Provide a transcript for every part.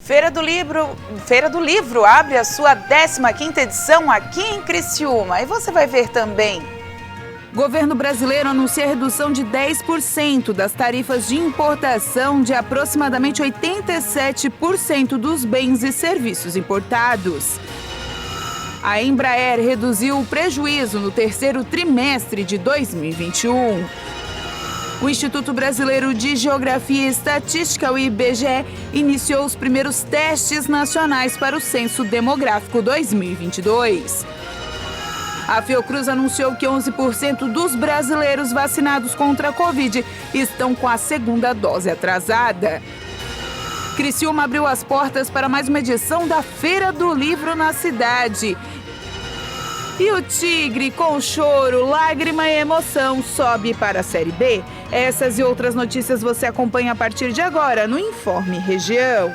Feira do Livro abre a sua 15ª edição aqui em Criciúma. E você vai ver também. Governo brasileiro anuncia redução de 10% das tarifas de importação de aproximadamente 87% dos bens e serviços importados. A Embraer reduziu o prejuízo no terceiro trimestre de 2021. O Instituto Brasileiro de Geografia e Estatística, o IBGE, iniciou os primeiros testes nacionais para o Censo Demográfico 2022. A Fiocruz anunciou que 11% dos brasileiros vacinados contra a Covid estão com a segunda dose atrasada. Criciúma abriu as portas para mais uma edição da Feira do Livro na cidade. E o Tigre, com choro, lágrima e emoção, sobe para a Série B. Essas e outras notícias você acompanha a partir de agora no Informe Região.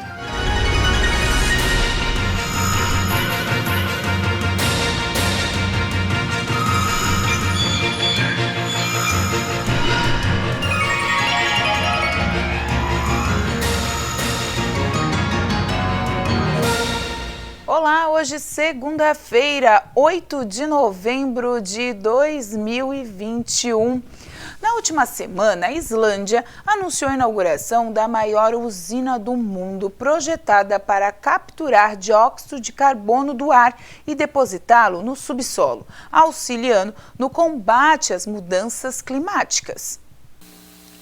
Olá, hoje segunda-feira, 8 de novembro de 2021. Na última semana, a Islândia anunciou a inauguração da maior usina do mundo, projetada para capturar dióxido de carbono do ar e depositá-lo no subsolo, auxiliando no combate às mudanças climáticas.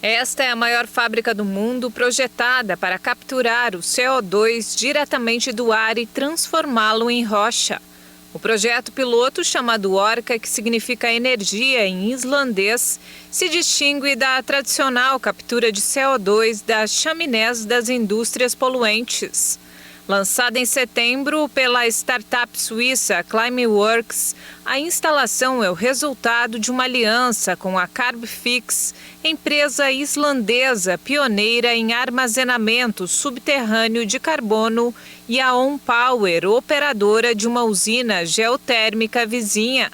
Esta é a maior fábrica do mundo projetada para capturar o CO2 diretamente do ar e transformá-lo em rocha. O projeto piloto, chamado Orca, que significa energia em islandês, se distingue da tradicional captura de CO2 das chaminés das indústrias poluentes. Lançada em setembro pela startup suíça Climeworks, a instalação é o resultado de uma aliança com a Carbfix, empresa islandesa pioneira em armazenamento subterrâneo de carbono, e a OnPower, operadora de uma usina geotérmica vizinha.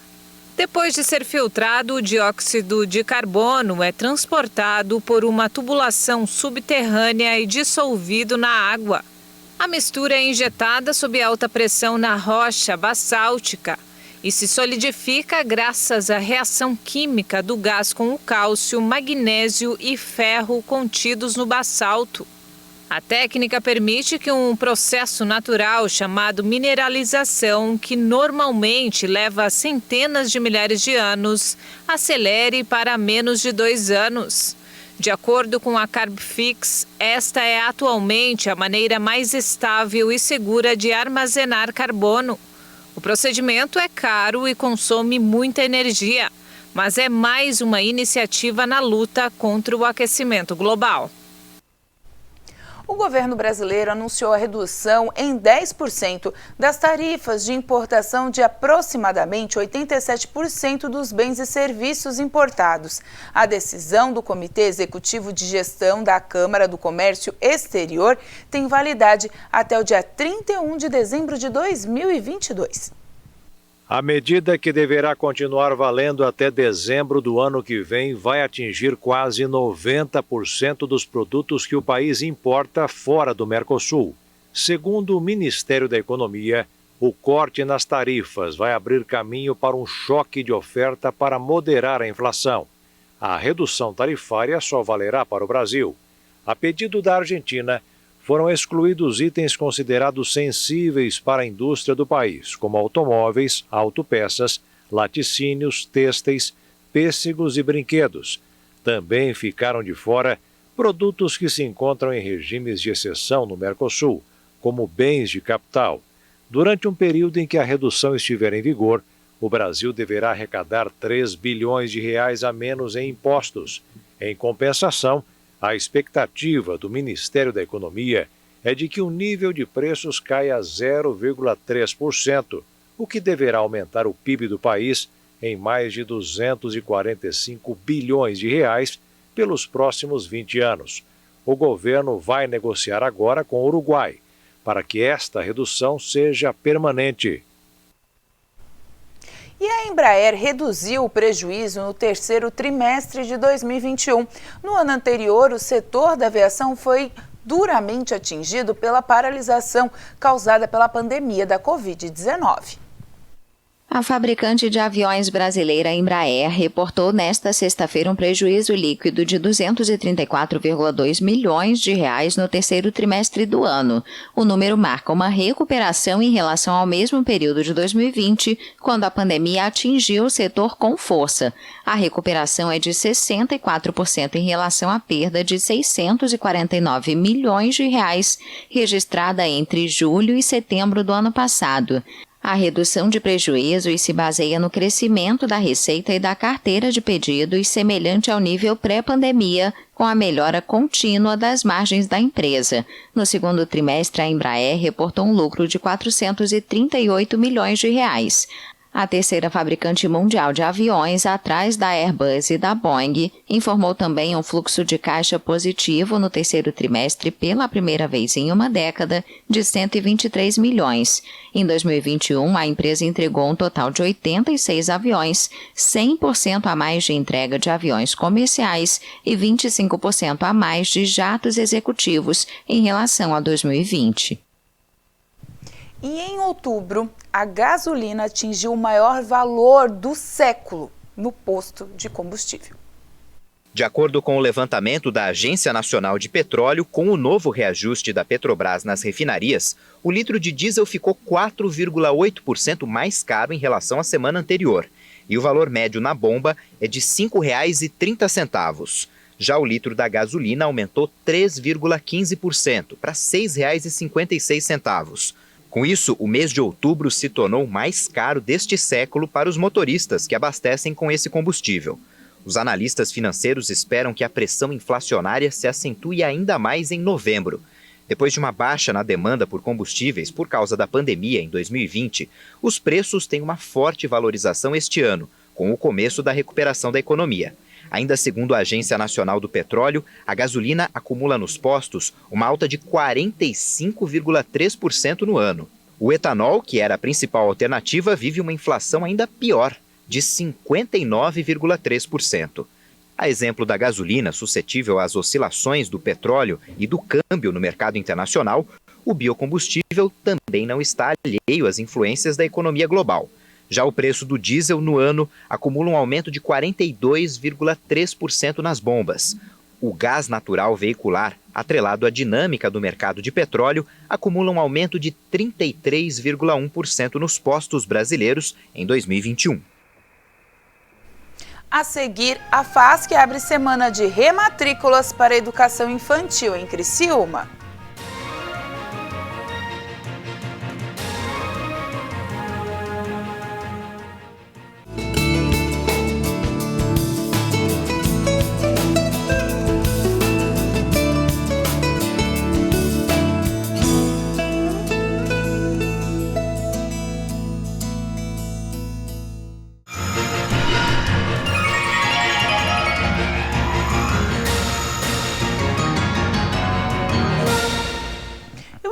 Depois de ser filtrado, o dióxido de carbono é transportado por uma tubulação subterrânea e dissolvido na água. A mistura é injetada sob alta pressão na rocha basáltica e se solidifica graças à reação química do gás com o cálcio, magnésio e ferro contidos no basalto. A técnica permite que um processo natural chamado mineralização, que normalmente leva centenas de milhares de anos, acelere para menos de 2 anos. De acordo com a Carbfix, esta é atualmente a maneira mais estável e segura de armazenar carbono. O procedimento é caro e consome muita energia, mas é mais uma iniciativa na luta contra o aquecimento global. O governo brasileiro anunciou a redução em 10% das tarifas de importação de aproximadamente 87% dos bens e serviços importados. A decisão do Comitê Executivo de Gestão da Câmara do Comércio Exterior tem validade até o dia 31 de dezembro de 2022. A medida, que deverá continuar valendo até dezembro do ano que vem, vai atingir quase 90% dos produtos que o país importa fora do Mercosul. Segundo o Ministério da Economia, o corte nas tarifas vai abrir caminho para um choque de oferta para moderar a inflação. A redução tarifária só valerá para o Brasil. A pedido da Argentina, foram excluídos itens considerados sensíveis para a indústria do país, como automóveis, autopeças, laticínios, têxteis, pêssegos e brinquedos. Também ficaram de fora produtos que se encontram em regimes de exceção no Mercosul, como bens de capital. Durante um período em que a redução estiver em vigor, o Brasil deverá arrecadar 3 bilhões de reais a menos em impostos. Em compensação, a expectativa do Ministério da Economia é de que o nível de preços caia a 0,3%, o que deverá aumentar o PIB do país em mais de 245 bilhões de reais pelos próximos 20 anos. O governo vai negociar agora com o Uruguai, para que esta redução seja permanente. E a Embraer reduziu o prejuízo no terceiro trimestre de 2021. No ano anterior, o setor da aviação foi duramente atingido pela paralisação causada pela pandemia da Covid-19. A fabricante de aviões brasileira Embraer reportou nesta sexta-feira um prejuízo líquido de 234,2 milhões de reais no terceiro trimestre do ano. O número marca uma recuperação em relação ao mesmo período de 2020, quando a pandemia atingiu o setor com força. A recuperação é de 64% em relação à perda de 649 milhões de reais registrada entre julho e setembro do ano passado. A redução de prejuízos se baseia no crescimento da receita e da carteira de pedidos semelhante ao nível pré-pandemia, com a melhora contínua das margens da empresa. No segundo trimestre, a Embraer reportou um lucro de 438 milhões de reais. A terceira fabricante mundial de aviões, atrás da Airbus e da Boeing, informou também um fluxo de caixa positivo no terceiro trimestre pela primeira vez em uma década, de 123 milhões. Em 2021, a empresa entregou um total de 86 aviões, 100% a mais de entrega de aviões comerciais e 25% a mais de jatos executivos em relação a 2020. E em outubro, a gasolina atingiu o maior valor do século no posto de combustível. De acordo com o levantamento da Agência Nacional de Petróleo, com o novo reajuste da Petrobras nas refinarias, o litro de diesel ficou 4,8% mais caro em relação à semana anterior. E o valor médio na bomba é de R$ 5,30. Já o litro da gasolina aumentou 3,15% para R$ 6,56. Com isso, o mês de outubro se tornou o mais caro deste século para os motoristas que abastecem com esse combustível. Os analistas financeiros esperam que a pressão inflacionária se acentue ainda mais em novembro. Depois de uma baixa na demanda por combustíveis por causa da pandemia em 2020, os preços têm uma forte valorização este ano, com o começo da recuperação da economia. Ainda segundo a Agência Nacional do Petróleo, a gasolina acumula nos postos uma alta de 45,3% no ano. O etanol, que era a principal alternativa, vive uma inflação ainda pior, de 59,3%. A exemplo da gasolina, suscetível às oscilações do petróleo e do câmbio no mercado internacional, o biocombustível também não está alheio às influências da economia global. Já o preço do diesel no ano acumula um aumento de 42,3% nas bombas. O gás natural veicular, atrelado à dinâmica do mercado de petróleo, acumula um aumento de 33,1% nos postos brasileiros em 2021. A seguir, a FASC abre semana de rematrículas para a educação infantil em Criciúma.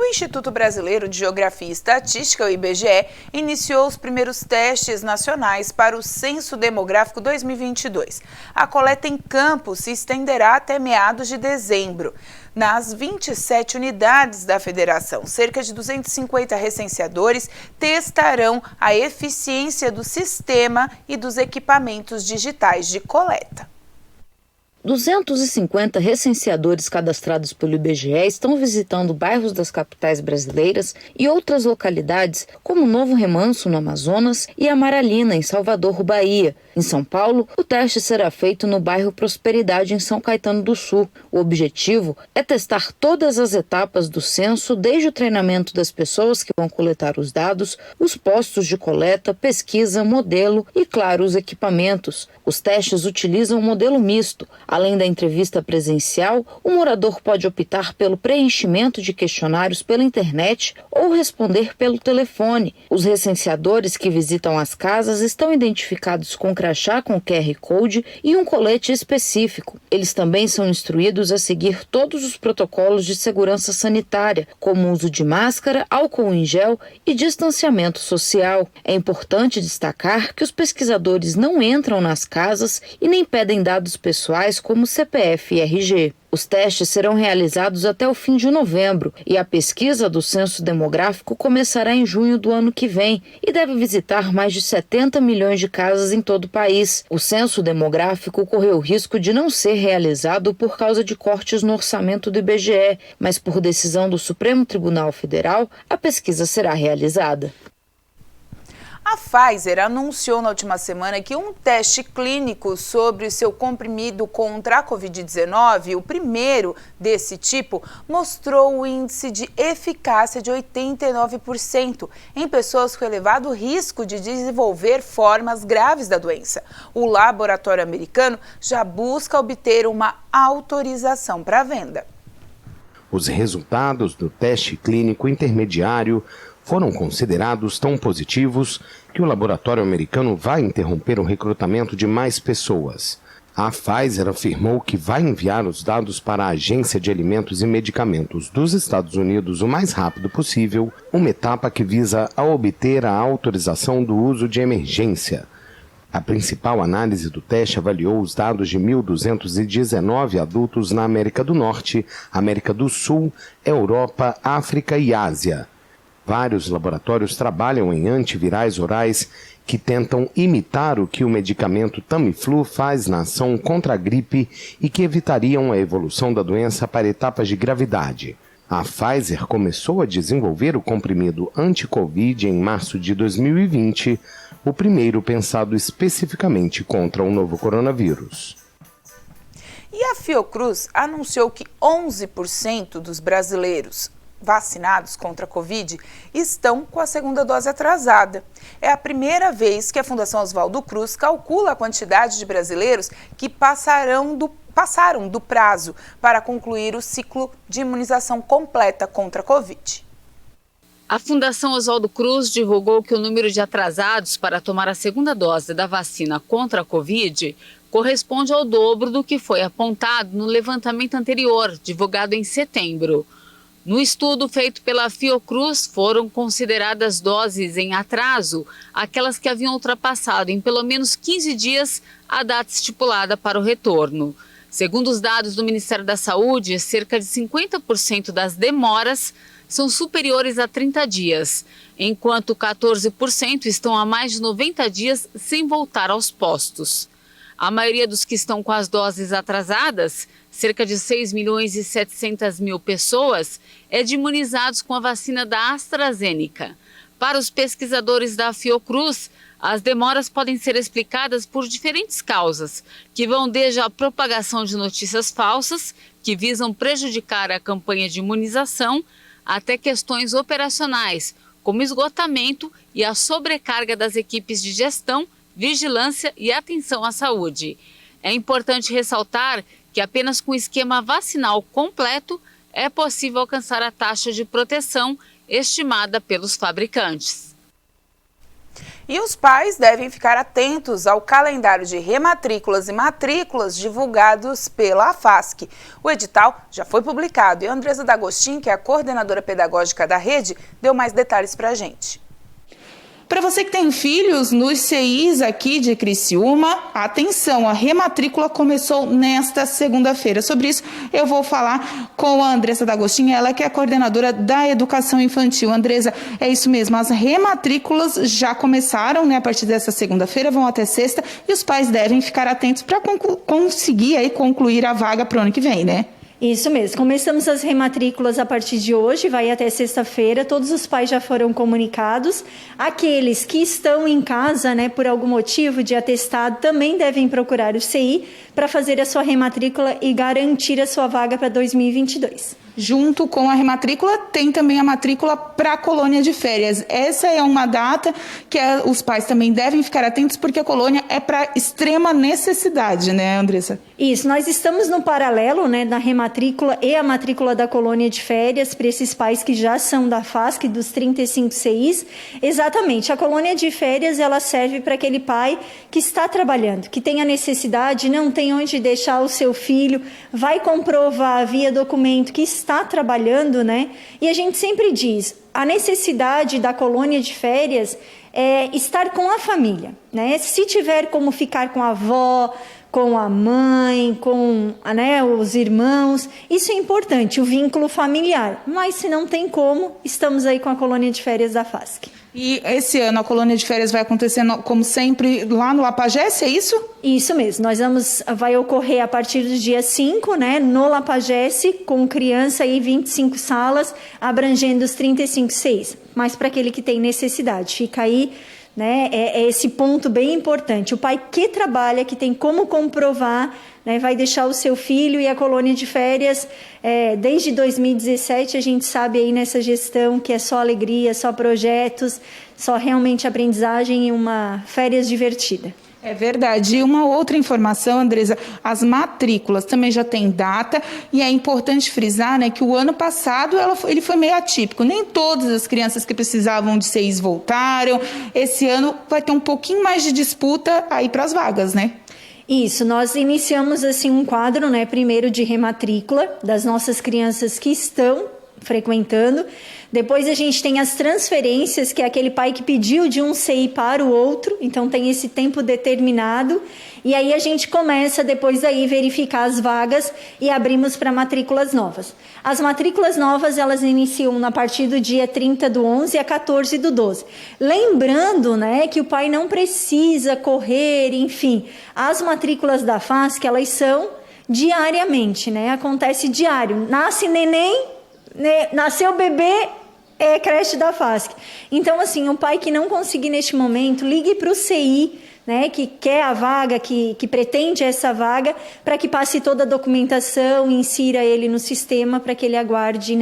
O Instituto Brasileiro de Geografia e Estatística, o IBGE, iniciou os primeiros testes nacionais para o Censo Demográfico 2022. A coleta em campo se estenderá até meados de dezembro. Nas 27 unidades da federação, cerca de 250 recenseadores testarão a eficiência do sistema e dos equipamentos digitais de coleta. 250 recenseadores cadastrados pelo IBGE estão visitando bairros das capitais brasileiras e outras localidades, como Novo Remanso, no Amazonas, e Amaralina, em Salvador, Bahia. Em São Paulo, o teste será feito no bairro Prosperidade, em São Caetano do Sul. O objetivo é testar todas as etapas do censo, desde o treinamento das pessoas que vão coletar os dados, os postos de coleta, pesquisa, modelo e, claro, os equipamentos. Os testes utilizam um modelo misto. Além da entrevista presencial, o morador pode optar pelo preenchimento de questionários pela internet ou responder pelo telefone. Os recenseadores que visitam as casas estão identificados com crachá com QR Code e um colete específico. Eles também são instruídos a seguir todos os protocolos de segurança sanitária, como o uso de máscara, álcool em gel e distanciamento social. É importante destacar que os pesquisadores não entram nas casas e nem pedem dados pessoais como CPF e RG. Os testes serão realizados até o fim de novembro e a pesquisa do censo demográfico começará em junho do ano que vem e deve visitar mais de 70 milhões de casas em todo o país. O censo demográfico correu o risco de não ser realizado por causa de cortes no orçamento do IBGE, mas por decisão do Supremo Tribunal Federal, a pesquisa será realizada. A Pfizer anunciou na última semana que um teste clínico sobre seu comprimido contra a Covid-19, o primeiro desse tipo, mostrou o índice de eficácia de 89% em pessoas com elevado risco de desenvolver formas graves da doença. O laboratório americano já busca obter uma autorização para a venda. Os resultados do teste clínico intermediário foram considerados tão positivos que o laboratório americano vai interromper o recrutamento de mais pessoas. A Pfizer afirmou que vai enviar os dados para a Agência de Alimentos e Medicamentos dos Estados Unidos o mais rápido possível, uma etapa que visa a obter a autorização do uso de emergência. A principal análise do teste avaliou os dados de 1.219 adultos na América do Norte, América do Sul, Europa, África e Ásia. Vários laboratórios trabalham em antivirais orais que tentam imitar o que o medicamento Tamiflu faz na ação contra a gripe e que evitariam a evolução da doença para etapas de gravidade. A Pfizer começou a desenvolver o comprimido anti-Covid em março de 2020, o primeiro pensado especificamente contra o novo coronavírus. E a Fiocruz anunciou que 11% dos brasileiros vacinados contra a Covid estão com a segunda dose atrasada. É a primeira vez que a Fundação Oswaldo Cruz calcula a quantidade de brasileiros que passaram do prazo para concluir o ciclo de imunização completa contra a Covid. A Fundação Oswaldo Cruz divulgou que o número de atrasados para tomar a segunda dose da vacina contra a Covid corresponde ao dobro do que foi apontado no levantamento anterior, divulgado em setembro. No estudo feito pela Fiocruz, foram consideradas doses em atraso aquelas que haviam ultrapassado em pelo menos 15 dias a data estipulada para o retorno. Segundo os dados do Ministério da Saúde, cerca de 50% das demoras são superiores a 30 dias, enquanto 14% estão há mais de 90 dias sem voltar aos postos. A maioria dos que estão com as doses atrasadas, cerca de 6.700.000 pessoas, é de imunizados com a vacina da AstraZeneca. Para os pesquisadores da Fiocruz, as demoras podem ser explicadas por diferentes causas, que vão desde a propagação de notícias falsas, que visam prejudicar a campanha de imunização, até questões operacionais, como esgotamento e a sobrecarga das equipes de gestão, vigilância e atenção à saúde. É importante ressaltar que apenas com o esquema vacinal completo é possível alcançar a taxa de proteção estimada pelos fabricantes. E os pais devem ficar atentos ao calendário de rematrículas e matrículas divulgados pela AFASC. O edital já foi publicado e a Andresa D'Agostin, que é a coordenadora pedagógica da rede, deu mais detalhes para a gente. Para você que tem filhos nos CIs aqui de Criciúma, atenção, a rematrícula começou nesta segunda-feira. Sobre isso, eu vou falar com a Andresa D'Agostin, ela que é a coordenadora da educação infantil. Andresa, é isso mesmo, as rematrículas já começaram, né, a partir dessa segunda-feira, vão até sexta, e os pais devem ficar atentos para conseguir aí concluir a vaga para o ano que vem, né? Isso mesmo, começamos as rematrículas a partir de hoje, vai até sexta-feira, todos os pais já foram comunicados. Aqueles que estão em casa, né, por algum motivo de atestado, também devem procurar o CI para fazer a sua rematrícula e garantir a sua vaga para 2022. Junto com a rematrícula, tem também a matrícula para a colônia de férias. Essa é uma data que os pais também devem ficar atentos, porque a colônia é para extrema necessidade, né, Andressa? Isso, nós estamos no paralelo, né, da rematrícula e a matrícula da colônia de férias para esses pais que já são da FASC, dos 35 CIs. Exatamente, a colônia de férias, ela serve para aquele pai que está trabalhando, que tem a necessidade, não tem onde deixar o seu filho, vai comprovar via documento que está trabalhando, né? E a gente sempre diz, a necessidade da colônia de férias é estar com a família, né? Se tiver como ficar com a avó, com a mãe, com os irmãos. Isso é importante, o vínculo familiar. Mas se não tem como, estamos aí com a colônia de férias da FASC. E esse ano a colônia de férias vai acontecer, como sempre, lá no Lapagesse, é isso? Isso mesmo. Vai ocorrer a partir do dia 5, no Lapagesse, com criança e 25 salas, abrangendo os 35 CIs. Mas para aquele que tem necessidade, fica aí, é esse ponto bem importante. O pai que trabalha, que tem como comprovar, vai deixar o seu filho, e a colônia de férias, desde 2017, a gente sabe aí nessa gestão que é só alegria, só projetos, só realmente aprendizagem e uma férias divertida. É verdade. E uma outra informação, Andresa, as matrículas também já têm data, e é importante frisar, que o ano passado ele foi meio atípico. Nem todas as crianças que precisavam de CIs voltaram. Esse ano vai ter um pouquinho mais de disputa aí para as vagas, né? Isso, nós iniciamos assim um quadro, primeiro de rematrícula das nossas crianças que estão frequentando. Depois a gente tem as transferências, que é aquele pai que pediu de um CI para o outro, então tem esse tempo determinado. E aí a gente começa depois daí verificar as vagas e abrimos para matrículas novas. As matrículas novas, elas iniciam a partir do dia 30/11 a 14/12. Lembrando, que o pai não precisa correr, enfim. As matrículas da FASC, elas são diariamente, Acontece diário. Nasce neném, nasceu bebê, é creche da FASC. Então, assim, o pai que não conseguir neste momento, ligue para o CI, que quer a vaga, que pretende essa vaga, para que passe toda a documentação, insira ele no sistema, para que ele aguarde,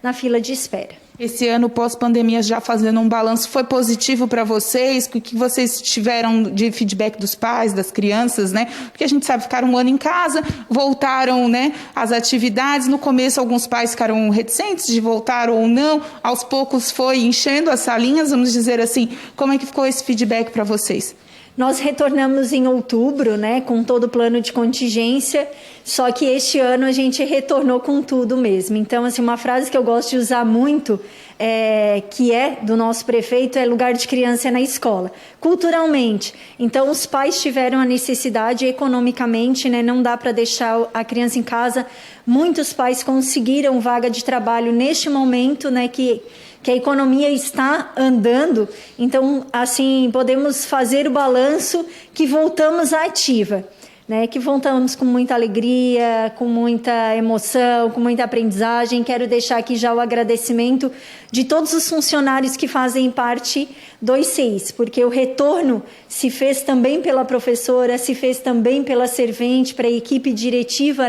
na fila de espera. Esse ano pós-pandemia, já fazendo um balanço, foi positivo para vocês? O que vocês tiveram de feedback dos pais, das crianças, Porque a gente sabe, ficaram um ano em casa, voltaram, às atividades. No começo, alguns pais ficaram reticentes de voltar ou não. Aos poucos foi enchendo as salinhas, vamos dizer assim. Como é que ficou esse feedback para vocês? Nós retornamos em outubro, com todo o plano de contingência, só que este ano a gente retornou com tudo mesmo. Então, assim, uma frase que eu gosto de usar muito, que é do nosso prefeito, é lugar de criança é na escola. Culturalmente, então os pais tiveram a necessidade economicamente, não dá para deixar a criança em casa. Muitos pais conseguiram vaga de trabalho neste momento, que a economia está andando, então, assim, podemos fazer o balanço que voltamos à ativa, que voltamos com muita alegria, com muita emoção, com muita aprendizagem. Quero deixar aqui já o agradecimento de todos os funcionários que fazem parte dos CIs, porque o retorno se fez também pela professora, se fez também pela servente, para a equipe diretiva,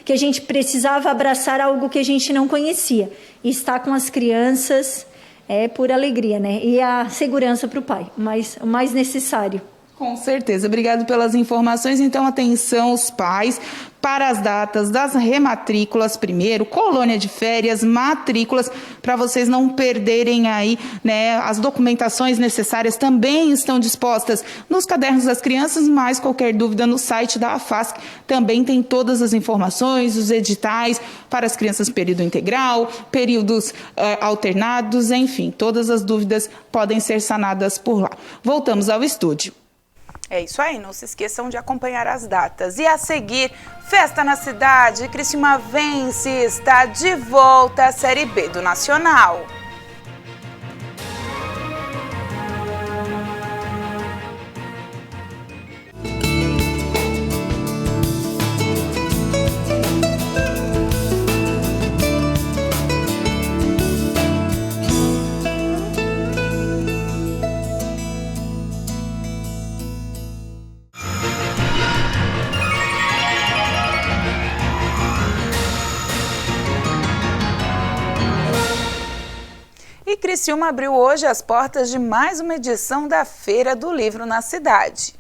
que a gente precisava abraçar algo que a gente não conhecia. E estar com as crianças é por alegria, E a segurança para o pai, mas o mais necessário. Com certeza. Obrigado pelas informações. Então, atenção, os pais, para as datas das rematrículas primeiro, colônia de férias, matrículas, para vocês não perderem aí, as documentações necessárias também estão dispostas nos cadernos das crianças, mas qualquer dúvida no site da FASC também tem todas as informações, os editais para as crianças período integral, períodos alternados, enfim, todas as dúvidas podem ser sanadas por lá. Voltamos ao estúdio. É isso aí, não se esqueçam de acompanhar as datas. E a seguir, Festa na Cidade, Criciúma vence, está de volta à Série B do Nacional. E Criciúma abriu hoje as portas de mais uma edição da Feira do Livro na cidade.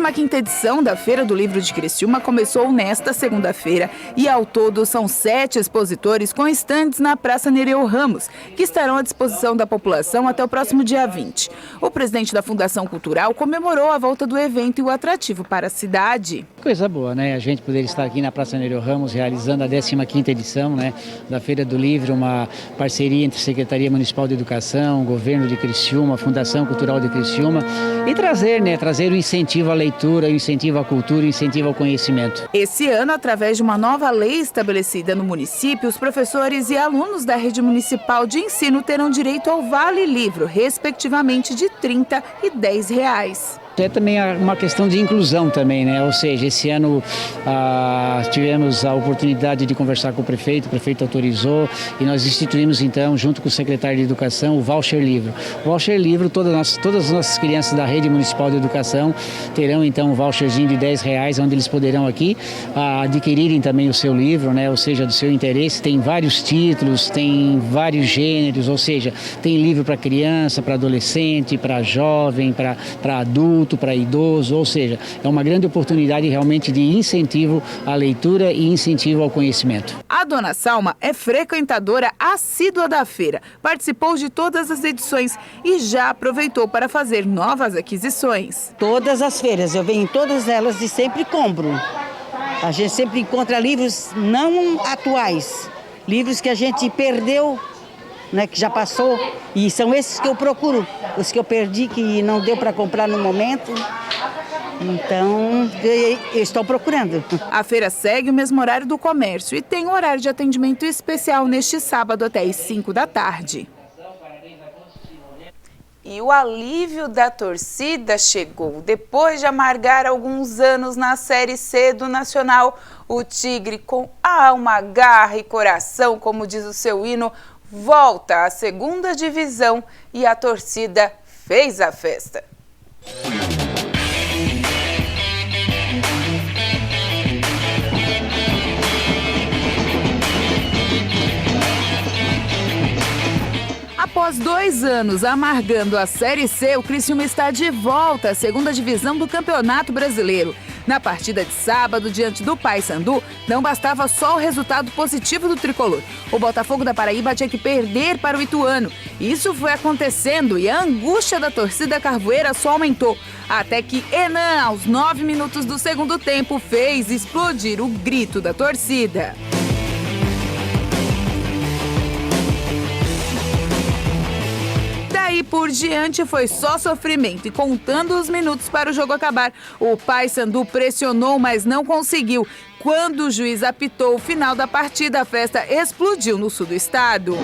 15ª edição da Feira do Livro de Criciúma começou nesta segunda-feira e ao todo são 7 expositores com estandes na Praça Nereu Ramos, que estarão à disposição da população até o próximo dia 20. O presidente da Fundação Cultural comemorou a volta do evento e o atrativo para a cidade. Coisa boa, né? A gente poder estar aqui na Praça Nereu Ramos realizando a 15ª edição, né, da Feira do Livro, uma parceria entre a Secretaria Municipal de Educação, o Governo de Criciúma, a Fundação Cultural de Criciúma e trazer o incentivo à leitura, o incentivo à cultura, o incentivo ao conhecimento. Esse ano, através de uma nova lei estabelecida no município, os professores e alunos da rede municipal de ensino terão direito ao Vale Livro, respectivamente de R$ 30 e R$ 10. É também uma questão de inclusão também, né? Ou seja, esse ano tivemos a oportunidade de conversar com o prefeito autorizou e nós instituímos então, junto com o secretário de Educação, o Voucher Livro. O Voucher Livro, todas as nossas crianças da rede municipal de educação terão então um voucherzinho de R$ 10, onde eles poderão aqui adquirirem também o seu livro, né? Ou seja, do seu interesse. Tem vários títulos, tem vários gêneros, ou seja, tem livro para criança, para adolescente, para jovem, para adulto, para idoso, ou seja, é uma grande oportunidade realmente de incentivo à leitura e incentivo ao conhecimento. A dona Salma é frequentadora assídua da feira, participou de todas as edições e já aproveitou para fazer novas aquisições. Todas as feiras, eu venho em todas elas e sempre compro. A gente sempre encontra livros não atuais, livros que a gente perdeu, né, que já passou, e são esses que eu procuro, os que eu perdi, que não deu para comprar no momento, então eu estou procurando. A feira segue o mesmo horário do comércio e tem um horário de atendimento especial neste sábado até às 5 da tarde. E o alívio da torcida chegou. Depois de amargar alguns anos na Série C do Nacional, o Tigre, com alma, garra e coração, como diz o seu hino, volta à segunda divisão e a torcida fez a festa. Após 2 anos amargando a Série C, o Criciúma está de volta à segunda divisão do Campeonato Brasileiro. Na partida de sábado, diante do Paysandu, não bastava só o resultado positivo do tricolor. O Botafogo da Paraíba tinha que perder para o Ituano. Isso foi acontecendo e a angústia da torcida carvoeira só aumentou. Até que Enan, aos 9 minutos do segundo tempo, fez explodir o grito da torcida. Daí por diante foi só sofrimento e contando os minutos para o jogo acabar, o Paysandu pressionou, mas não conseguiu. Quando o juiz apitou o final da partida, a festa explodiu no sul do estado.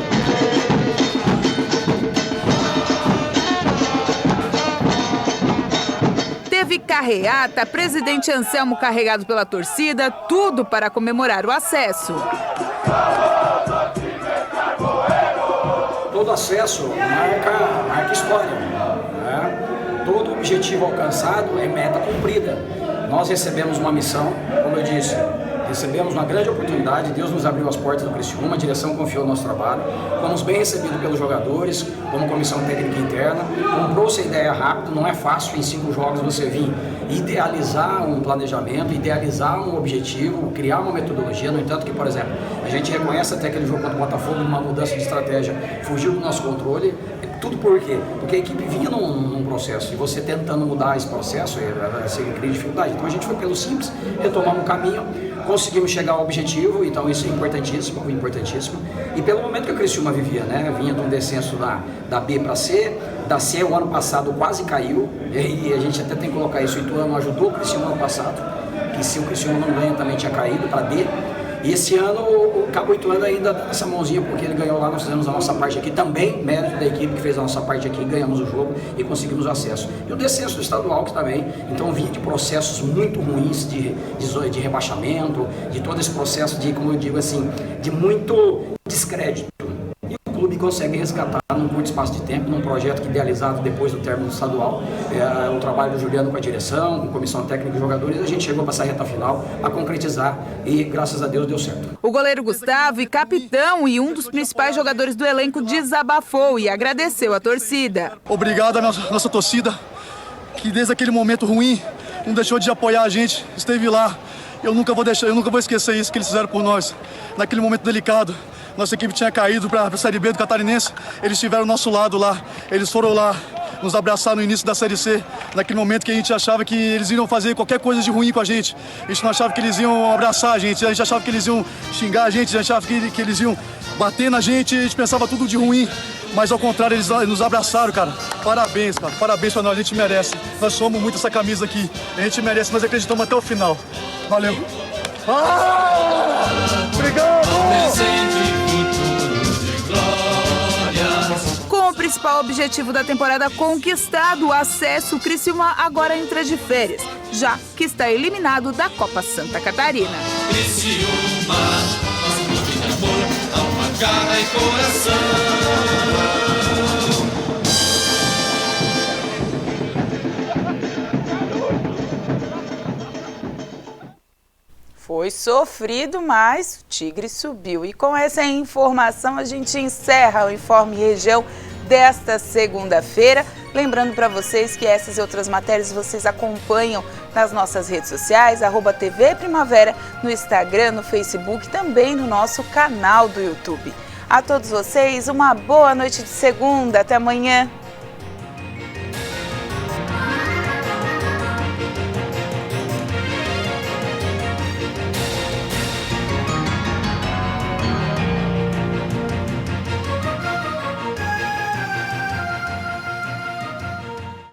Teve carreata, presidente Anselmo carregado pela torcida, tudo para comemorar o acesso. Todo acesso marca história, né? Todo objetivo alcançado é meta cumprida. Nós recebemos uma missão, como eu disse, recebemos uma grande oportunidade, Deus nos abriu as portas do Criciúma, a direção confiou no nosso trabalho, fomos bem recebidos pelos jogadores, como comissão técnica interna, comprou-se a ideia rápido, não é fácil em 5 jogos você vir idealizar um planejamento, idealizar um objetivo, criar uma metodologia, no entanto que, por exemplo, a gente reconhece até aquele jogo contra o Botafogo, uma mudança de estratégia, fugiu do nosso controle, tudo por quê? Porque a equipe vinha num processo e você tentando mudar esse processo, você cria dificuldade. Então a gente foi pelo simples, retomamos um caminho, conseguimos chegar ao objetivo, então isso é importantíssimo, importantíssimo. E pelo momento que o Criciúma vivia, né, vinha de um descenso da B para C, da C o ano passado quase caiu, e a gente até tem que colocar isso, o Ituano ajudou o Criciúma ano passado, que se o Criciúma não ganha também tinha caído para D. E esse ano o Cabo Ituano ainda dá essa mãozinha, porque ele ganhou lá, nós fizemos a nossa parte aqui, também mérito da equipe que fez a nossa parte aqui, ganhamos o jogo e conseguimos o acesso. E o descenso do estadual que também, então vinha de processos muito ruins de rebaixamento, de todo esse processo de, como eu digo assim, de muito descrédito. E o clube consegue resgatar num curto espaço de tempo, num projeto que idealizado depois do término do estadual, o trabalho do Juliano com a direção, com a comissão técnica e jogadores, a gente chegou para essa reta final a concretizar e graças a Deus deu certo. O goleiro Gustavo e capitão e um dos principais jogadores do elenco desabafou e agradeceu a torcida. Obrigado à nossa torcida, que desde aquele momento ruim não deixou de apoiar a gente, esteve lá. Eu nunca vou esquecer isso que eles fizeram por nós. Naquele momento delicado, nossa equipe tinha caído para a Série B do Catarinense, eles estiveram ao nosso lado lá, eles foram lá nos abraçar no início da Série C, naquele momento que a gente achava que eles iriam fazer qualquer coisa de ruim com a gente não achava que eles iam abraçar a gente achava que eles iam xingar a gente achava que eles iam bater na gente, a gente pensava tudo de ruim, mas ao contrário, eles nos abraçaram, cara. Parabéns, cara, parabéns pra nós, a gente merece. Nós somos muito essa camisa aqui, a gente merece, nós acreditamos até o final. Valeu. Obrigado! Com o principal objetivo da temporada conquistado, o acesso, o Criciúma agora entra de férias, já que está eliminado da Copa Santa Catarina. Criciúma, nosso clube de amor, alma, garra e coração. Foi sofrido, mas o Tigre subiu. E com essa informação a gente encerra o Informe Região desta segunda-feira. Lembrando para vocês que essas e outras matérias vocês acompanham nas nossas redes sociais, @TV Primavera, no Instagram, no Facebook, também no nosso canal do YouTube. A todos vocês, uma boa noite de segunda. Até amanhã.